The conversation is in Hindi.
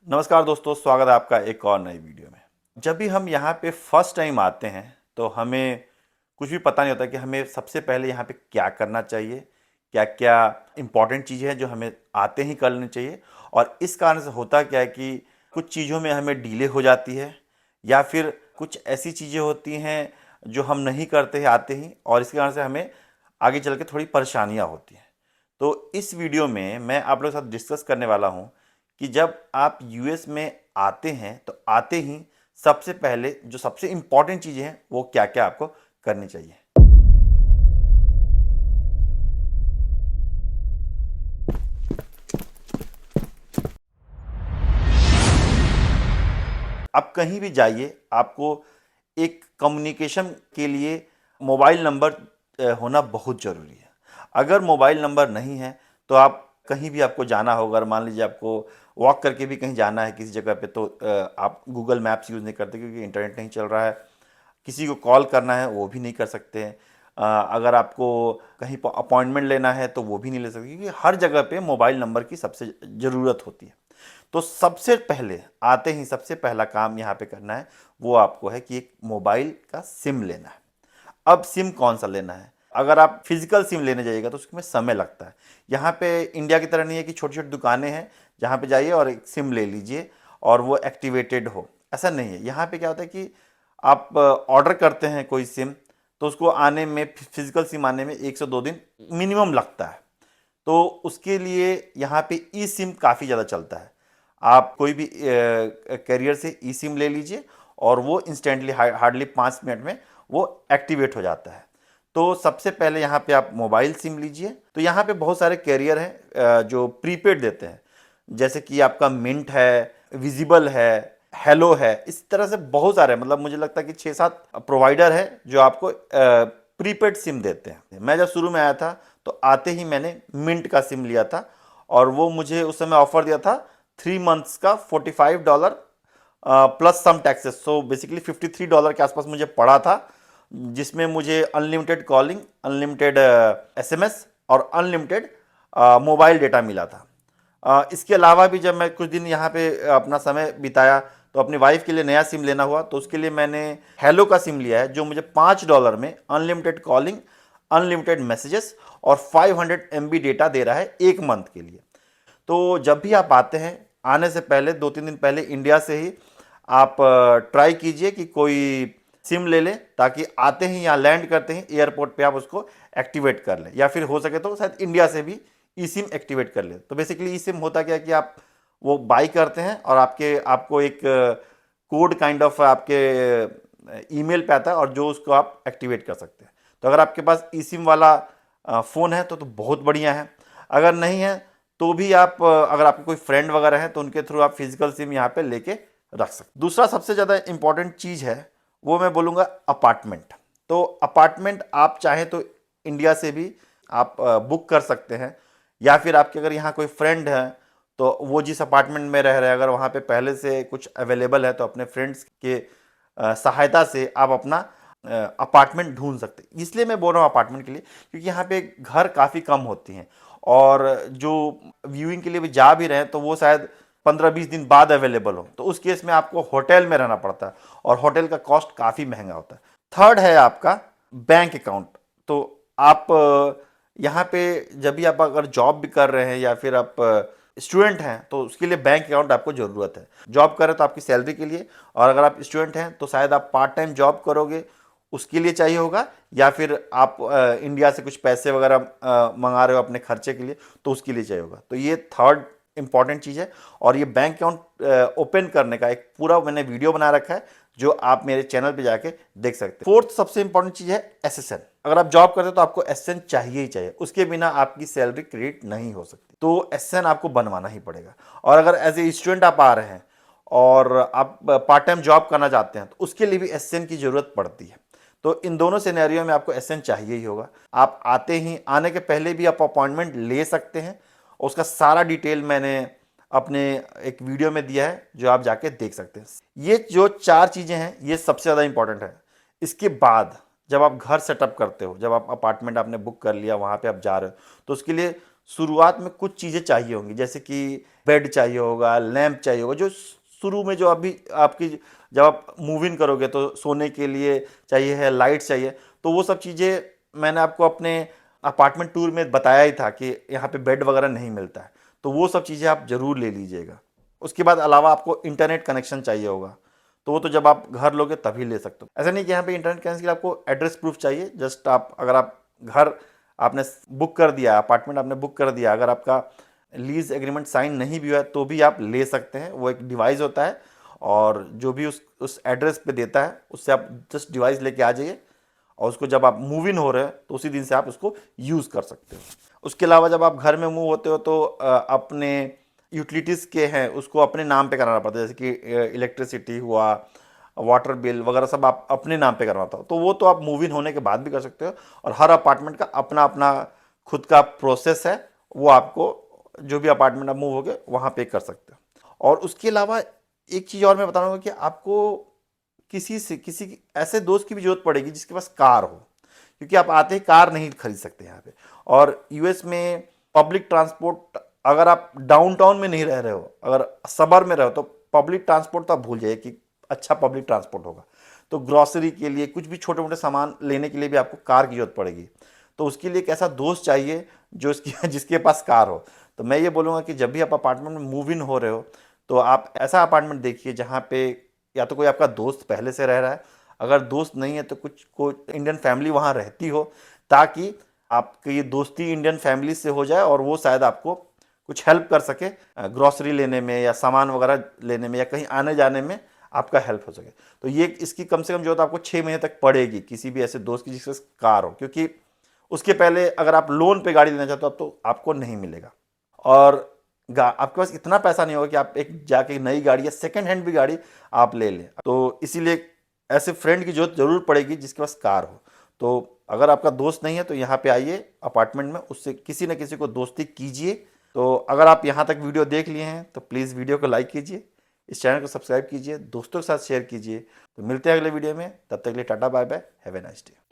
नमस्कार दोस्तों, स्वागत है आपका एक और नई वीडियो में। जब भी हम यहाँ पे फर्स्ट टाइम आते हैं तो हमें कुछ भी पता नहीं होता कि हमें सबसे पहले यहाँ पे क्या करना चाहिए, क्या क्या इम्पोर्टेंट चीज़ें हैं जो हमें आते ही कर लेनी चाहिए। और इस कारण से होता क्या है कि कुछ चीज़ों में हमें डिले हो जाती है या फिर कुछ ऐसी चीज़ें होती हैं जो हम नहीं करते हैं आते ही, और इसके कारण से हमें आगे चल के थोड़ी परेशानियाँ होती हैं। तो इस वीडियो में मैं आप लोगों के साथ डिस्कस करने वाला हूँ कि जब आप यूएस में आते हैं तो आते ही सबसे पहले जो सबसे इम्पॉर्टेंट चीज़ें हैं वो क्या क्या आपको करनी चाहिए। आप कहीं भी जाइए, आपको एक कम्युनिकेशन के लिए मोबाइल नंबर होना बहुत ज़रूरी है। अगर मोबाइल नंबर नहीं है तो आप कहीं भी आपको जाना होगा, मान लीजिए आपको वॉक करके भी कहीं जाना है किसी जगह पे, तो आप गूगल मैप्स यूज़ नहीं करते क्योंकि इंटरनेट नहीं चल रहा है। किसी को कॉल करना है वो भी नहीं कर सकते हैं। अगर आपको कहीं पर अपॉइंटमेंट लेना है तो वो भी नहीं ले सकते क्योंकि हर जगह पे मोबाइल नंबर की सबसे ज़रूरत होती है। तो सबसे पहले आते ही सबसे पहला काम यहाँ पे करना है वो आपको है कि एक मोबाइल का सिम लेना है। अब सिम कौन सा लेना है? अगर आप फिजिकल सिम लेने जाइएगा तो उसमें समय लगता है। यहाँ पे इंडिया की तरह नहीं है कि छोटी छोटी दुकानें हैं जहाँ पे जाइए और एक सिम ले लीजिए और वो एक्टिवेटेड हो, ऐसा नहीं है। यहाँ पे क्या होता है कि आप ऑर्डर करते हैं कोई सिम तो उसको आने में, फिजिकल सिम आने में 1 से 2 दिन मिनिमम लगता है। तो उसके लिए यहाँ पे ई सिम काफ़ी ज़्यादा चलता है। आप कोई भी कैरियर से ई सिम ले लीजिए और वो इंस्टेंटली हार्डली 5 मिनट में वो एक्टिवेट हो जाता है। तो सबसे पहले यहाँ पे आप मोबाइल सिम लीजिए। तो यहाँ पे बहुत सारे कैरियर हैं जो प्रीपेड देते हैं, जैसे कि आपका मिंट है, विजिबल है, हेलो है, इस तरह से बहुत सारे, मतलब मुझे लगता है कि 6-7 प्रोवाइडर है जो आपको प्रीपेड सिम देते हैं। मैं जब शुरू में आया था तो आते ही मैंने मिंट का सिम लिया था और वो मुझे उस समय ऑफर दिया था 3 मंथ्स का $45 प्लस सम टैक्सेस, सो बेसिकली $53 के आसपास मुझे पड़ा था, जिसमें मुझे अनलिमिटेड कॉलिंग, अनलिमिटेड एसएमएस और अनलिमिटेड मोबाइल डेटा मिला था। इसके अलावा भी जब मैं कुछ दिन यहाँ पे अपना समय बिताया तो अपनी वाइफ के लिए नया सिम लेना हुआ, तो उसके लिए मैंने हेलो का सिम लिया है जो मुझे $5 में अनलिमिटेड कॉलिंग, अनलिमिटेड मैसेजेस और 500 MB डेटा दे रहा है 1 मंथ के लिए। तो जब भी आप आते हैं, आने से पहले 2-3 दिन पहले इंडिया से ही आप ट्राई कीजिए कि कोई सिम ले लें, ताकि आते ही यहाँ लैंड करते ही एयरपोर्ट पे आप उसको एक्टिवेट कर लें, या फिर हो सके तो शायद इंडिया से भी ई सिम एक्टिवेट कर लें। तो बेसिकली ई सिम होता क्या है कि आप वो बाई करते हैं और आपको एक कोड काइंड ऑफ आपके ईमेल पे आता है और जो उसको आप एक्टिवेट कर सकते हैं। तो अगर आपके पास ई सिम वाला फ़ोन है तो बहुत बढ़िया है। अगर नहीं है तो भी आप अगर आपके कोई फ्रेंड वगैरह हैं तो उनके थ्रू आप फिजिकल सिम यहाँ पे लेके रख सकते। दूसरा सबसे ज़्यादा इंपॉर्टेंट चीज़ है वो मैं बोलूँगा अपार्टमेंट। तो अपार्टमेंट आप चाहें तो इंडिया से भी आप बुक कर सकते हैं, या फिर आपके अगर यहाँ कोई फ्रेंड है तो वो जिस अपार्टमेंट में रह रहे हैं अगर वहाँ पे पहले से कुछ अवेलेबल है तो अपने फ्रेंड्स के सहायता से आप अपना अपार्टमेंट ढूंढ सकते हैं। इसलिए मैं बोल रहा हूँ अपार्टमेंट के लिए क्योंकि यहाँ पे घर काफ़ी कम होती हैं और जो व्यूइंग के लिए भी जा भी रहे हैं तो वो शायद 15-20 दिन बाद अवेलेबल हो, तो उस केस में आपको होटल में रहना पड़ता है और होटल का कॉस्ट काफ़ी महंगा होता है। थर्ड है आपका बैंक अकाउंट। तो आप यहाँ पे जब भी आप अगर जॉब भी कर रहे हैं या फिर आप स्टूडेंट हैं तो उसके लिए बैंक अकाउंट आपको ज़रूरत है। जॉब कर रहे हैं तो आपकी सैलरी के लिए, और अगर आप स्टूडेंट हैं तो शायद आप पार्ट टाइम जॉब करोगे उसके लिए चाहिए होगा, या फिर आप इंडिया से कुछ पैसे वगैरह मंगा रहे हो अपने खर्चे के लिए तो उसके लिए चाहिए होगा। तो ये थर्ड इंपॉर्टेंट चीज़ है और ये बैंक अकाउंट ओपन करने का एक पूरा मैंने वीडियो बना रखा है जो आप मेरे चैनल पे जाके देख सकते हैं। फोर्थ सबसे इंपॉर्टेंट चीज़ है एसएसएन। अगर आप जॉब करते हो तो आपको एसएसएन चाहिए ही चाहिए, उसके बिना आपकी सैलरी क्रेडिट नहीं हो सकती, तो एसएसएन आपको बनवाना ही पड़ेगा। और अगर एज ए स्टूडेंट आप आ रहे हैं और आप पार्ट टाइम जॉब करना चाहते हैं तो उसके लिए भी एसएसएन की ज़रूरत पड़ती है। तो इन दोनों सिनेरियो में आपको एसएसएन चाहिए ही होगा। आप आने के पहले भी आप अपॉइंटमेंट ले सकते हैं, उसका सारा डिटेल मैंने अपने एक वीडियो में दिया है जो आप जाके देख सकते हैं। ये जो 4 चीज़ें हैं ये सबसे ज़्यादा इंपॉर्टेंट है। इसके बाद जब आप घर सेटअप करते हो, जब आप अपार्टमेंट आपने बुक कर लिया, वहाँ पे आप जा रहे हो, तो उसके लिए शुरुआत में कुछ चीज़ें चाहिए होंगी, जैसे कि बेड चाहिए होगा, लैंप चाहिए होगा, जो शुरू में जो अभी आपकी जब आप मूव इन करोगे तो सोने के लिए चाहिए है, लाइट चाहिए। तो वो सब चीज़ें मैंने आपको अपने अपार्टमेंट टूर में बताया ही था कि यहाँ पे बेड वगैरह नहीं मिलता है, तो वो सब चीज़ें आप ज़रूर ले लीजिएगा। उसके बाद अलावा आपको इंटरनेट कनेक्शन चाहिए होगा, तो वो तो जब आप घर लोगे तभी ले सकते हो। ऐसा नहीं कि यहाँ पे इंटरनेट कनेक्शन के लिए आपको एड्रेस प्रूफ चाहिए, जस्ट आप अगर आप घर आपने बुक कर दिया, अपार्टमेंट आपने बुक कर दिया, अगर आपका लीज एग्रीमेंट साइन नहीं भी हुआ है तो भी आप ले सकते हैं। वो एक डिवाइस होता है और जो भी उस एड्रेस पे देता है उससे आप जस्ट डिवाइस लेके आ जाइए, और उसको जब आप मूव इन हो रहे हैं तो उसी दिन से आप उसको यूज़ कर सकते हो। उसके अलावा जब आप घर में मूव होते हो तो अपने यूटिलिटीज़ के हैं उसको अपने नाम पे कराना पड़ता है, जैसे कि इलेक्ट्रिसिटी हुआ, वाटर बिल वगैरह सब आप अपने नाम पे करवाता हो, तो वो तो आप मूव इन होने के बाद भी कर सकते हो। और हर अपार्टमेंट का अपना अपना खुद का प्रोसेस है, वो आपको जो भी अपार्टमेंट आप मूव होगे वहाँ पे कर सकते हो। और उसके अलावा एक चीज़ और मैं बता रहा हूँ कि आपको किसी ऐसे दोस्त की भी जरूरत पड़ेगी जिसके पास कार हो, क्योंकि आप आते ही कार नहीं खरीद सकते यहाँ पे। और यूएस में पब्लिक ट्रांसपोर्ट, अगर आप डाउनटाउन में नहीं रह रहे हो, अगर सबर में रहो, तो पब्लिक ट्रांसपोर्ट तो आप भूल जाइए कि अच्छा पब्लिक ट्रांसपोर्ट होगा। तो ग्रॉसरी के लिए, कुछ भी छोटे मोटे सामान लेने के लिए भी आपको कार की जरूरत पड़ेगी। तो उसके लिए एक ऐसा दोस्त चाहिए जो जिसके पास कार हो। तो मैं ये बोलूँगा कि जब भी आप अपार्टमेंट में मूव इन हो रहे हो तो आप ऐसा अपार्टमेंट देखिए जहाँ पे या तो कोई आपका दोस्त पहले से रह रहा है, अगर दोस्त नहीं है तो कुछ कोई इंडियन फैमिली वहाँ रहती हो, ताकि आपकी ये दोस्ती इंडियन फैमिली से हो जाए और वो शायद आपको कुछ हेल्प कर सके ग्रॉसरी लेने में या सामान वगैरह लेने में या कहीं आने जाने में आपका हेल्प हो सके। तो ये इसकी कम से कम जो है आपको 6 महीने तक पड़ेगी किसी भी ऐसे दोस्त की जिसके पास कार हो, क्योंकि उसके पहले अगर आप लोन पे गाड़ी लेना चाहते हो तो आपको नहीं मिलेगा। और आपके पास इतना पैसा नहीं होगा कि आप एक जाके नई गाड़ी या सेकेंड हैंड भी गाड़ी आप ले लें। तो इसीलिए ऐसे फ्रेंड की जरूरत जरूर पड़ेगी जिसके पास कार हो। तो अगर आपका दोस्त नहीं है तो यहाँ पे आइए अपार्टमेंट में, उससे किसी न किसी को दोस्ती कीजिए। तो अगर आप यहाँ तक वीडियो देख लिए हैं तो प्लीज़ वीडियो को लाइक कीजिए, इस चैनल को सब्सक्राइब कीजिए, दोस्तों के साथ शेयर कीजिए। तो मिलते हैं अगले वीडियो में, तब तक के लिए tata bye bye, have a nice day.